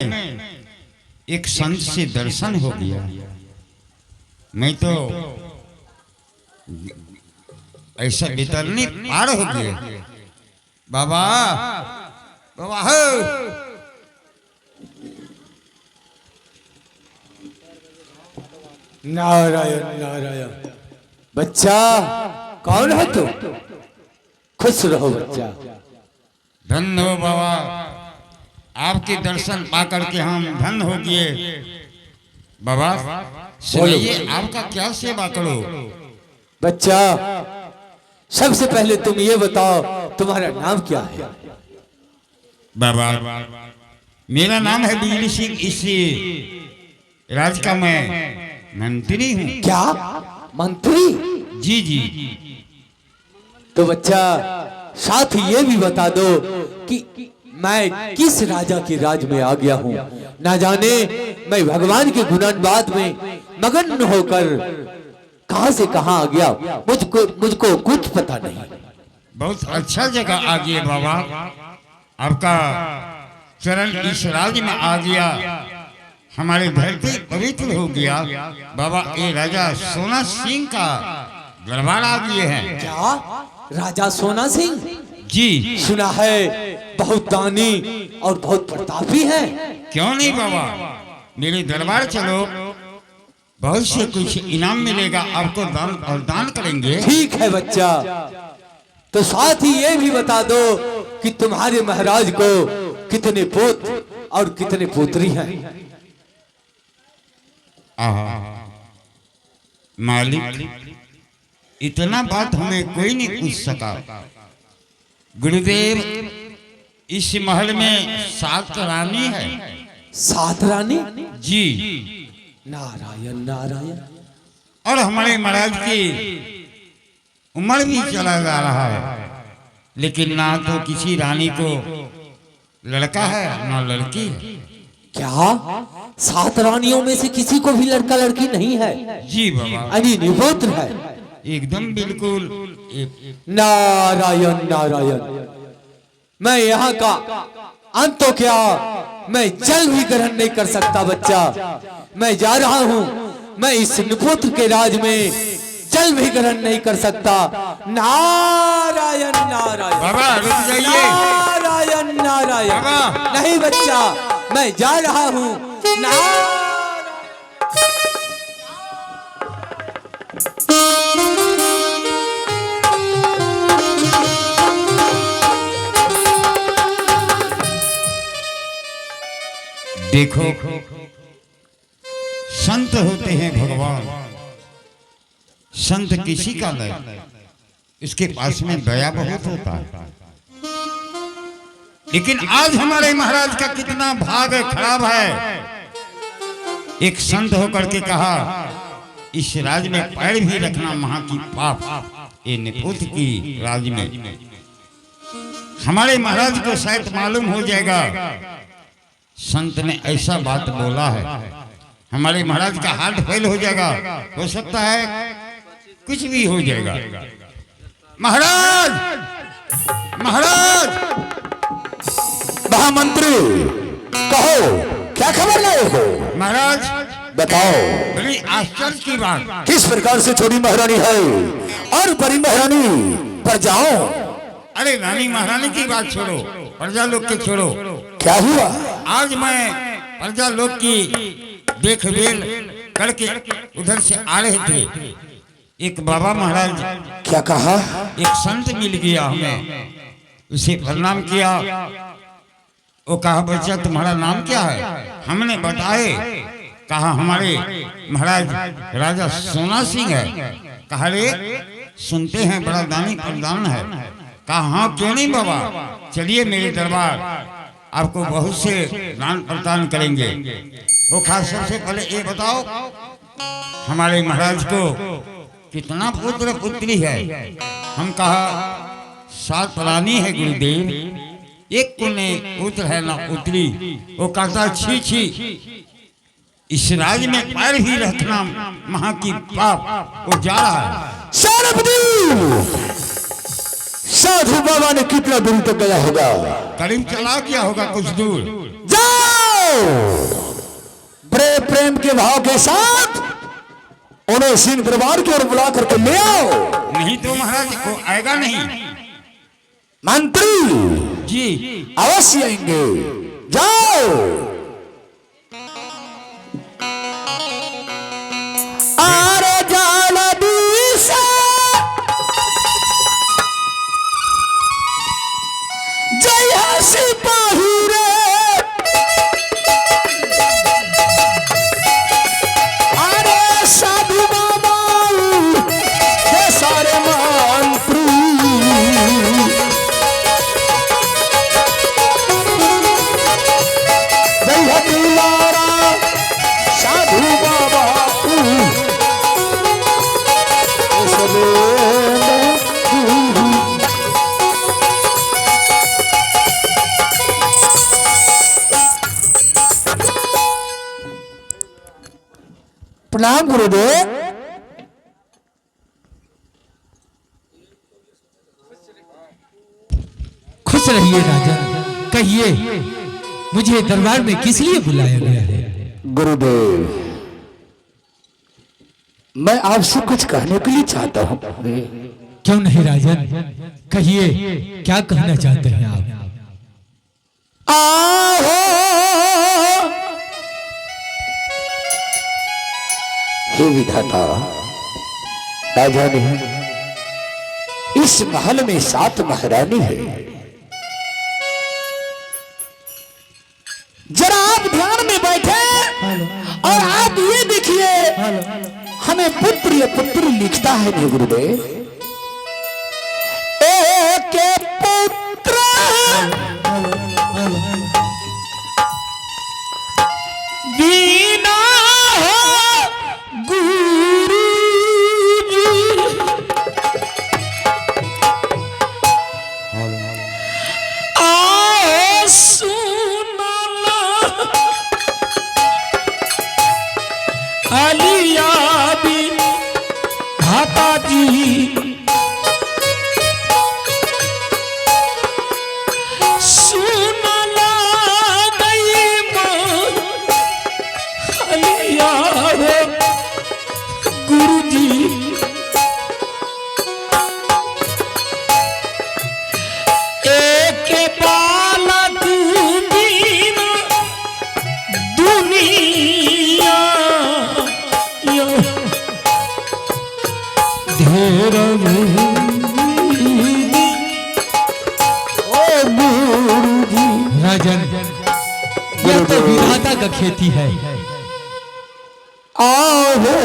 एक संत से दर्शन हो गया। मैं तो ऐसा वितरणी पार हो गया। बाबा बाबा हो नारायण नारायण। बच्चा कौन है तू? खुश रहो बच्चा। धन्य हो बाबा, आपके दर्शन पा करके हम धन्य हो गए। बाबा सुनिए, आपका क्या सेवा करो? बच्चा सबसे पहले तुम ये बताओ तुम्हारा नाम क्या है? बाबा मेरा नाम है बिजली सिंह, इसी राज का मैं मंत्री हूँ। क्या मंत्री? जी जी। तो बच्चा साथ ही ये भी बता दो कि मैं किस राजा के राज में आ गया हूँ। ना जाने मैं भगवान के गुणानुवाद में मगन होकर कहां से कहां आ गया, मुझको कुछ पता नहीं। बहुत अच्छा जगह आ गया बाबा, आपका चरण इस राज्य में आ गया, हमारे धरती पवित्र हो गया। बाबा ये राजा सोना सिंह का दरबार आ गए हैं। क्या राजा सोना सिंह? जी सुना है बहुत दानी और बहुत प्रतापी है। क्यों नहीं बाबा, मेरे दरबार चलो, बहुत से कुछ इनाम मिलेगा आपको, दान और दान करेंगे। ठीक है बच्चा, तो साथ ही ये भी बता दो कि तुम्हारे महाराज को कितने पुत्र और कितने पुत्री हैं? मालिक इतना बात हमें कोई नहीं पूछ सका। गुरुदेव इस महल में 7 रानी है। 7 रानी? जी। नारायण नारायण। और हमारे महाराज की उम्र भी चला जा रहा है, लेकिन ना तो किसी रानी को लड़का है ना लड़की है। क्या 7 रानियों में से किसी को भी लड़का लड़की नहीं है? जी बाबा, अरे निपुत्र है एकदम बिल्कुल। नारायण नारायण। मैं यहाँ का अंत तो क्या, मैं जल भी ग्रहण नहीं कर सकता बच्चा। मैं जा रहा हूँ, मैं इस निपुत्र के राज में जल भी ग्रहण नहीं कर सकता। नारायण नारायण। बाबा रुक जाइए। नारायण नारायण। बाबा नहीं बच्चा, मैं जा रहा हूँ। देखो संत होते हैं भगवान, संत किसी का नहीं, इसके पास में दया बहुत होता है। लेकिन आज हमारे महाराज का कितना भाग खराब है। एक संत होकर के कहा इस राज में पैर भी रखना महा की पाप। ये निपुत्र की राज में हमारे महाराज को शायद मालूम हो जाएगा। संत ने ऐसा बात बोला है, हमारे महाराज का हार्ट फेल हो जाएगा, हो सकता है कुछ भी हो जाएगा। महाराज महाराज। महामंत्री कहो, क्या खबर लाए हो? महाराज बताओ। बड़ी आश्चर्य की बात। किस प्रकार से छोटी महारानी है और बड़ी महारानी पर जाओ। अरे रानी महारानी की बात छोड़ो, प्रजा लोग के छोड़ो। क्या हुआ? आज मैं प्रजा लोग की देखभाल करके उधर से आ रहे थे, एक बाबा महाराज। क्या कहा? एक संत मिल गया हमें, उसे प्रणाम किया। वो कहा बच्चा तुम्हारा नाम क्या है? हमने बताए, कहा हमारे महाराज राजा सोना सिंह है। कहा रे सुनते हैं बड़ा दानी प्रदान है। कहा हाँ क्यों नहीं बाबा, चलिए मेरे दरबार, आपको बहुत से दान प्रदान करेंगे। वो खास सबसे पहले ये बताओ हमारे महाराज को कितना पुत्र पुत्री है? हम कहा 7 रानी है गुरुदेव, एक को नहीं पुत्र है ना पुत्री। वो कहता छी छी, इस राज में पैर भी रखना महा की पाप। वो जा रहा है। साधु बाबा ने कितना दूर तक गया होगा? करीब चला गया होगा कुछ दूर। जाओ प्रेम के भाव के साथ उन्हें सिंह दरबार की ओर बुला करके ले आओ। नहीं तो महाराज वो आएगा नहीं। मंत्री जी अवश्य आएंगे, जाओ। आरे जल्दी से जय सिपाही रे, अरे साधु बाबा ये सारे मंत्री जय दुलारा साधु बाबा प्रणाम गुरुदेव। खुश रहिए राजा। कहिए मुझे दरबार में किस लिए बुलाया गया है? गुरुदेव, मैं आपसे कुछ कहने के लिए चाहता हूँ। क्यों नहीं राजन, कहिए क्या कहना चाहते हैं आप? आहो हे विधाता, राजा ने इस महल में 7 महारानी है। जरा आप ध्यान में बैठे और आप ये देखिए, हमें पुत्र या पुत्री लिखता है नहीं गुरुदेव। एक पुत्र बिना गुरु आए सुनला अलिया भी भाता जी सुनला गई मां अलिया हो गुरु जी। एक बालक बिना दुनिया ढेर राजन, यह तो विधाता का खेती है। आहो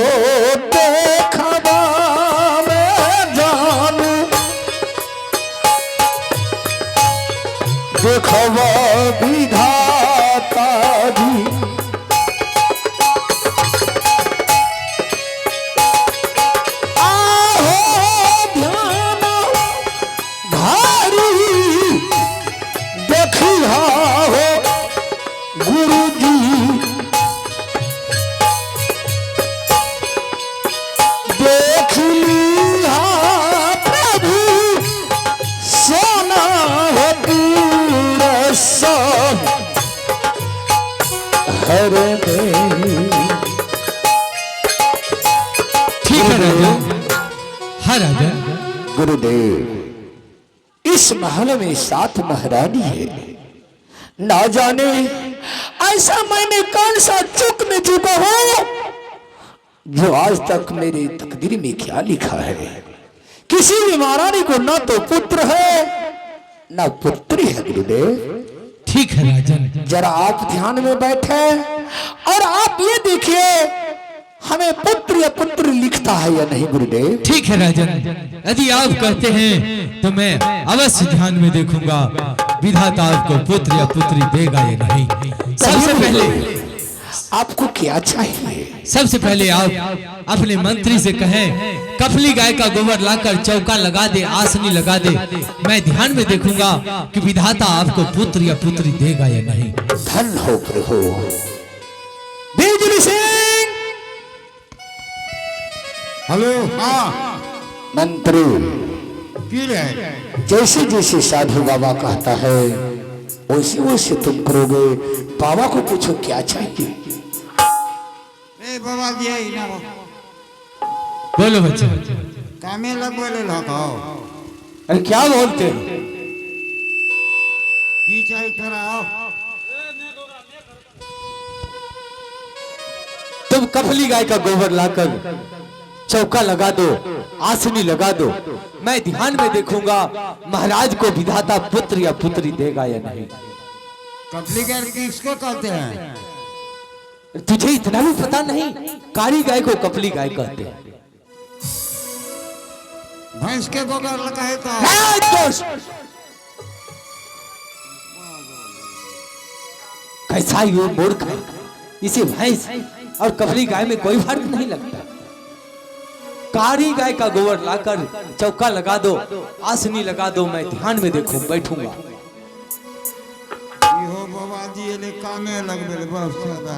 देखवा में जानू, देखवा विधाता जी। आहो ध्यान भारी देखिया हो गुरु जी। देख लिया प्रभु सोना हो पूरा सब हर में। ठीक है राजा। हाँ राजा। गुरुदेव, इस महल में 7 महारानी है। ना जाने ऐसा मैंने कौन सा चूक में चुका हूं जो आज तक मेरी तकदीर में क्या लिखा है। किसी भी महारानी को ना तो पुत्र है ना पुत्री है गुरुदेव। ठीक है राजन। जरा आप ध्यान में बैठे और आप ये देखिए, हमें पुत्र या पुत्री लिखता है या नहीं गुरुदेव। ठीक है राजन, यदि आप कहते हैं तो मैं अवश्य ध्यान में देखूंगा विधाता आपको पुत्र या पुत्री देगा या नहीं। सबसे पहले आपको क्या चाहिए? सबसे पहले आप अपने मंत्री से कहें कफली गाय का गोबर लाकर चौका लगा दे, आसनी लगा दे। मैं ध्यान में देखूंगा कि विधाता आपको पुत्र या पुत्री देगा या नहीं। धन हो प्रभु। बिजली सिंह। हेलो। हाँ मंत्री, की है? जैसे जैसे साधु बाबा कहता है वैसे वैसे तुम करोगे। बाबा को पूछो क्या चाहिए। ए बाबा जी आई ना बोलो बच्चा। कामे लग बोले लगाओ अरे क्या बोलते हो? की चाहिए थोड़ा आओ। तुम कफली गाय का गोबर लाकर चौका लगा दो, आसनी लगा दो। मैं ध्यान में देखूंगा महाराज को विधाता पुत्र या पुत्री देगा या नहीं। कपली गाय किसको कहते हैं? तुझे इतना भी पता नहीं? कारी गाय को कपली गाय कहते हैं। भैंस के गोबर लगाए तो कैसा ये मूर्ख है, इसे भैंस और कपली गाय में कोई फर्क नहीं लगता। कारी गाय का गोबर लाकर चौका लगा दो, आसनी लगा दो। मैं ध्यान में देखूं, बैठूंगा। हो बाबा जी ये कामे लग बोले बहुत ज्यादा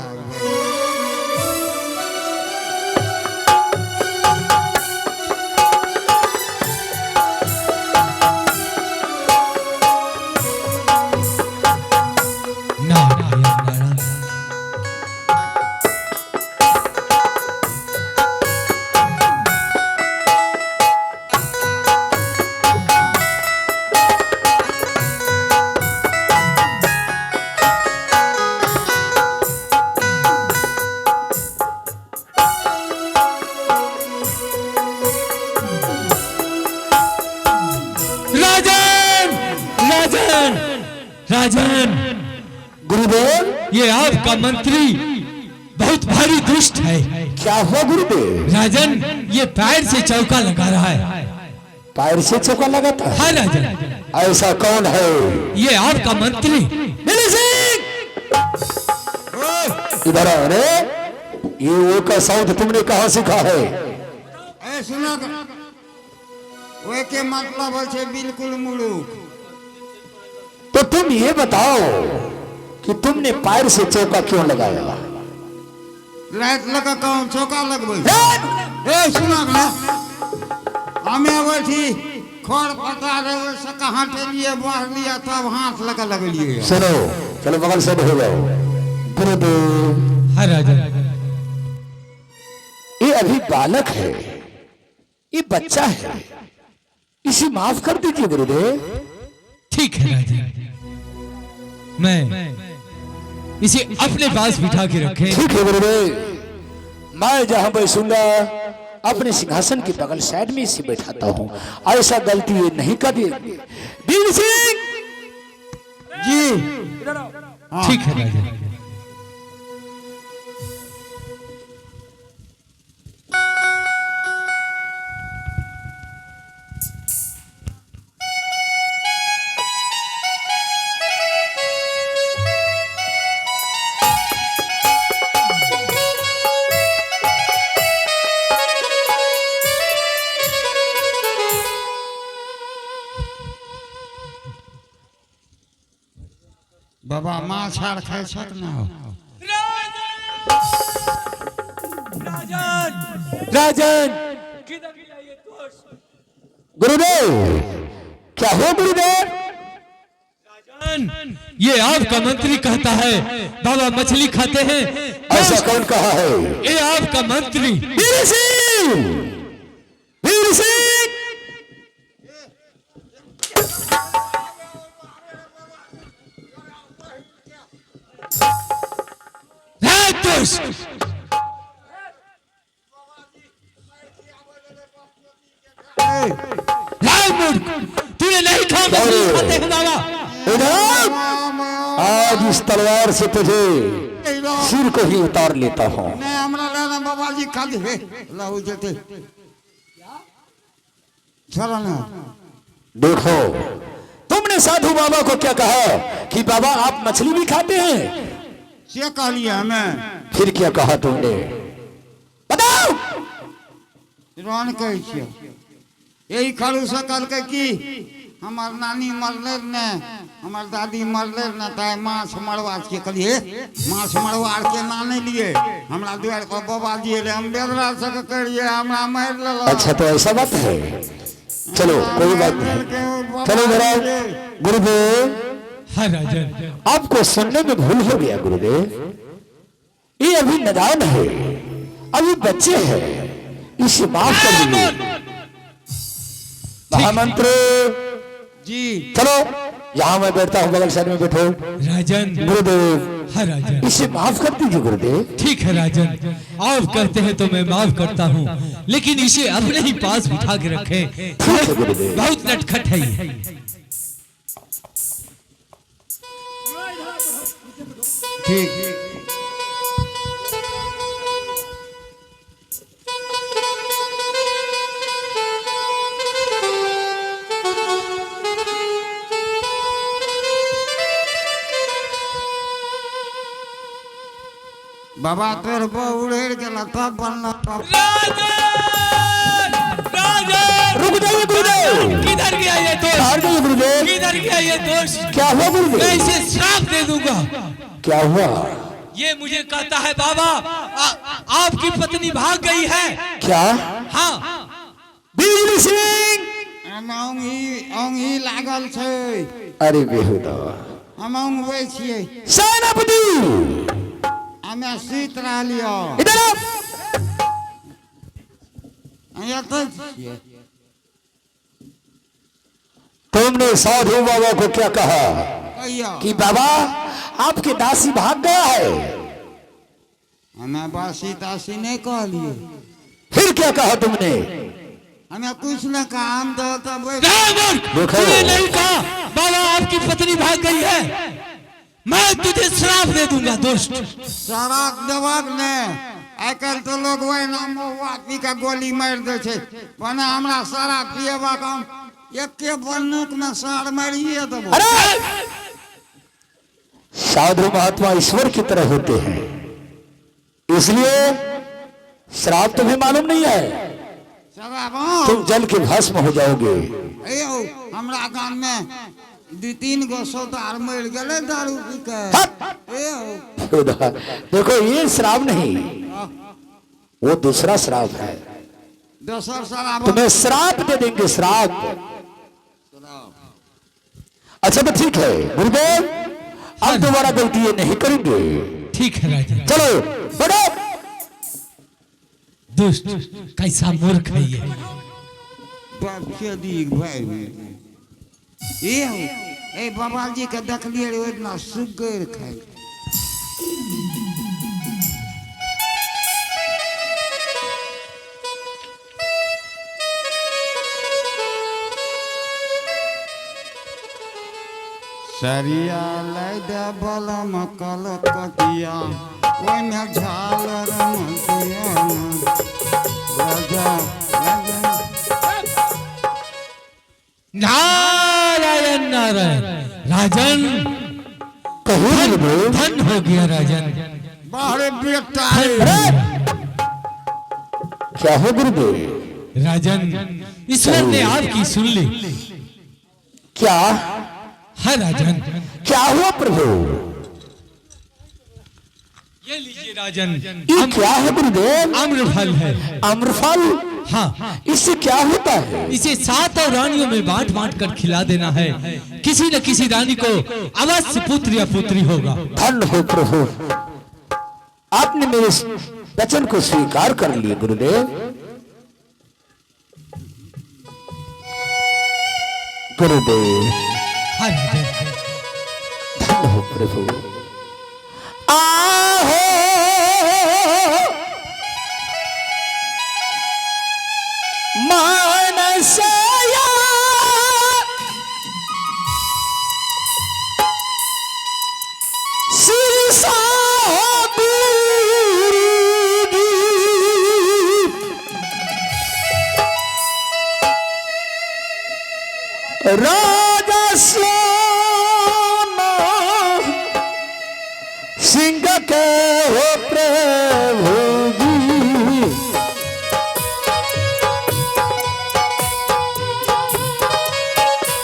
राजन, गुरुदेव, ये आपका मंत्री बहुत भारी दुष्ट है। क्या हुआ गुरुदेव? राजन, ये पैर से चौका लगा रहा है। पैर से चौका लगाता है? हाँ राजन। ऐसा कौन है? ये आपका मंत्री मिली सिंह। इधर आओ रे। ये वो का साउंड तुमने कहाँ सीखा है? ए सुनो वे के मतलब है बिल्कुल मुड़ूक। तो तुम ये बताओ कि तुमने पैर से चौका क्यों लगाया? लाइट लगा कौन चौका लगबे? ए सुना ना हमें बैठी खोर पता रहे से कहां के लिए बाहर लिया तब हाथ लगा लगलिए। सुनो, चलो बगल से हो जाओ। गुरुदेव, हाँ राजा। ये अभी बालक है, ये बच्चा है, इसे माफ कर दीजिए गुरुदेव। ठीक है राजा, मैं इसे अपने पास बिठा के रखे। ठीक है गुरुदेव, मैं जहां बैठूंगा अपने सिंहासन के बगल साइड में इसे बैठाता हूँ। ऐसा गलती ये नहीं कर देंगे। वीर सिंह जी ठीक है राजा। बाबा माछ आर खाए छक ना हो? राजन, गुरुदेव, क्या हो गुरुदेव? राजन, ये आपका मंत्री कहता है बाबा मछली खाते हैं। ऐसा कौन कहा है? ये आपका मंत्री। वीर सिंह, वीर सिंह, तूने नहीं खा खाते हैं बाबा। इधर आज इस तलवार से तुझे सिर को ही उतार लेता हूँ। नहीं हमरा लेना बाबा जी खा दे लाऊ जते चलो ना। देखो, तुमने साधु बाबा को क्या कहा कि बाबा आप मछली भी खाते हैं? से कह लिया हमें। फिर क्या कहा तुमने? बताओ। रोन कहे छियो यही खड़ू से कल के की हमार नानी मरले ने हमार दादी मरले ने ताय माछ मरवा के कलिए माछ मरवा के नाने लिए हमरा द्वार को बाबा जी ले हम बेदरा से करिए हमरा मार लेलो। अच्छा, तो ऐसा बात है। चलो कोई बात नहीं, चलो जरा। गुरुदेव, हाँ राजन। आपको सुनने में भूल हो गया गुरुदेव, ये अभी नादान है, अभी बच्चे हैं, इसे माफ कर दीजिए। महामंत्री जी चलो, यहाँ मैं बैठता हूँ, बगल साइड में बैठो। राजन। गुरुदेव हाँ राजन, इसे माफ कर दीजिए गुरुदेव। ठीक है राजन, आप करते हैं तो मैं माफ करता हूँ, लेकिन इसे अपने ही पास बिठा के रखें। ठीक है गुरुदेव। बहुत नटखट है ये। ठीक। बाबा तोर उड़ेड़ के लता बनना रुक जाइए गुरुदेव। किधर गया ये दोस्त? बाहर जाइए गुरुदेव। किधर गया ये दोस्त? क्या हुआ मैं गुरुदेव? इसे श्राप दे दूंगा। क्या हुआ? ये मुझे कहता है बाबा आपकी पत्नी भाग गई है। क्या? हाँ, बिजली सिंह। अंगी लागल छे। अरे बेहुदा। हम अंगवे छिए। सेनापति हमें सीत रहलियो। इधर आओ। तुमने साधु बाबा को क्या कहा कि बाबा आपके दासी भाग गया है? हमें बासी तासी नहीं कहलिए। फिर क्या कहा तुमने? हमें कुछ न कहा। हम तो तब देखो। तूने नहीं कहा बाबा आपकी पत्नी भाग गई है। मैं तुझे श्राप दे दूंगा दोस्त। सड़क देवक ने आजकल तो लोग वही नाम पी का गोली मार दे छे। बने हमरा सड़क पिएबा हम एक के बंदूक में साड़ मारिए देबो। अरे साधु महात्मा ईश्वर की तरह होते हैं, इसलिए श्राप तुम्हें मालूम नहीं है। तुम जल के भस्म हो जाओगे। हमरा गांव में 2-3 गो सौदार मर गए दारू पी के। खुदा, देखो ये श्राप नहीं, वो दूसरा श्राप है। दोसर शराब तुम्हें श्राप दे देंगे, श्राप। अच्छा तो ठीक है गुरुदेव, अब दोबारा गलती ये नहीं करेंगे। ठीक है राजा। चलो बढ़ो। दोस्त कैसा मूर्ख है ये। बच्चे दी भाई ए बाबा जी के देखलिए रे इतना सुगर खाए। सरिया लाई दे बलम कलकतिया ओइ में झालर मतिया राजा नारायण नारायण। राजन कहो धन हो गया राजन। बाहरे बेटा क्या हो गुरुदेव? राजन ईश्वर ने आपकी सुन ली। क्या? हाँ राजन। क्या हुआ प्रभु? ये लीजिए राजन, ये क्या है गुरुदेव? आम्रफल है। आम्रफल? हाँ, इससे क्या होता है? इसे 7 और रानियों में बांट बांट कर खिला देना है। किसी न किसी रानी को अवश्य पुत्र या पुत्री होगा। धन हो प्रभु, आपने मेरे वचन को स्वीकार कर लिए गुरुदेव। गुरुदेव हाँ राजन। धन हो प्रभु। आहो मानसया सिरसा राजा सोना सिंह के हो प्रभु जी।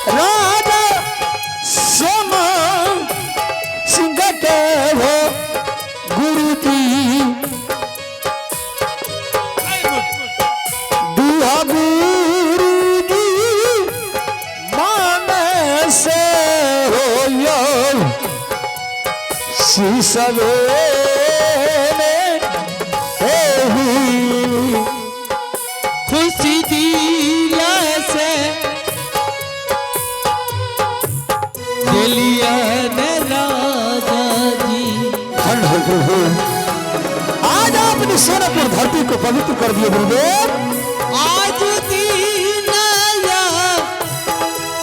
राजा सोना सिंह के हो गुरु जी। दुआ गुरु जी माने से हो यो सवेरे प्रभु, आज आपने सोनापुर धरती को पवित्र कर दिया गुरुदेव। आज दीनाया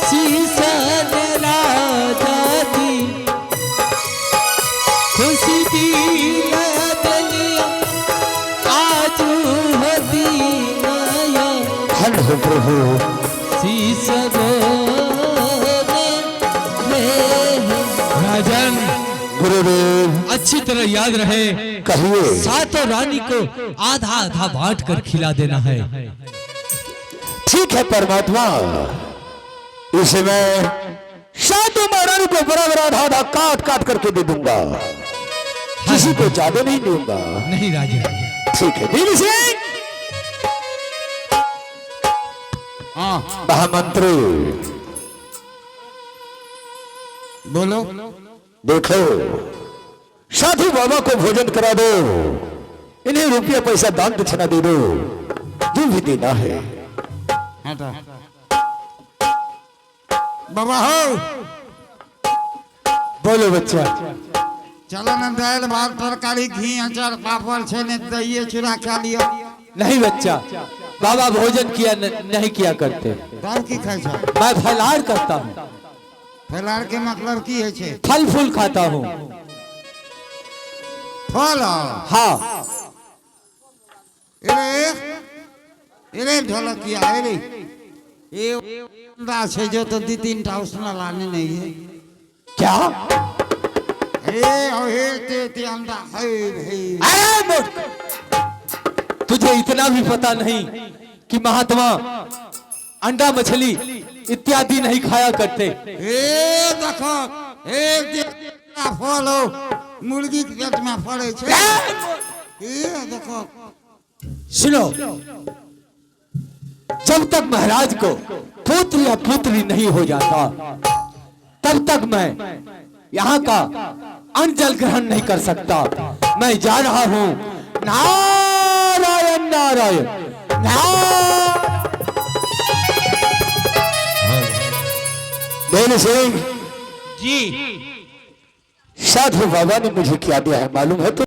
शीशन राजा दी खुशी दीना दलिया आज हो दीनाया धन्य हो प्रभु। राजन, गुरुदेव अच्छी तरह याद रहे, कहिए। सातों रानी को आधा आधा बांट कर खिला देना है। ठीक है परमात्मा, इसे मैं सातों महारानी को बराबर आधा आधा काट काट करके दे दूंगा, किसी को ज्यादा नहीं दूंगा। नहीं राजा। ठीक है बीर सिंह। महामंत्री बोलो। देखो, साधु बाबा को भोजन करा दो, इन्हें रुपया पैसा दान दक्षिणा दे दो, जो भी देना है। हटा बाबा हो। बोलो बच्चा। चलो ना, दाल भात तरकारी घी अचार पापड़ छेने दही चूड़ा खा लिया। नहीं बच्चा, बाबा भोजन किया नहीं किया करते। दाल की खाई छा? मैं फलाहार करता हूँ। फलाहार के मतलब की है छे? फल फूल खाता हूँ। फल? हाँ। इरे ढोलकिया इरे ये अंडा छे जो तो दी तीन टा उसना लाने नहीं है क्या? ते अंडा है। अरे मूर्ख! तुझे इतना भी पता नहीं कि महात्मा अंडा मछली इत्यादि नहीं खाया करते। देखो फल हो मुर्गी के पेट में फड़े छे। देखो सुनो, जब तक महाराज को पुत्र या पुत्री नहीं हो जाता तब तक मैं यहाँ का अन्न जल ग्रहण नहीं कर सकता। मैं जा रहा हूँ। नारायण नारायण बेन सिंह जी, साधु बाबा ने मुझे क्या दिया है मालूम है? तो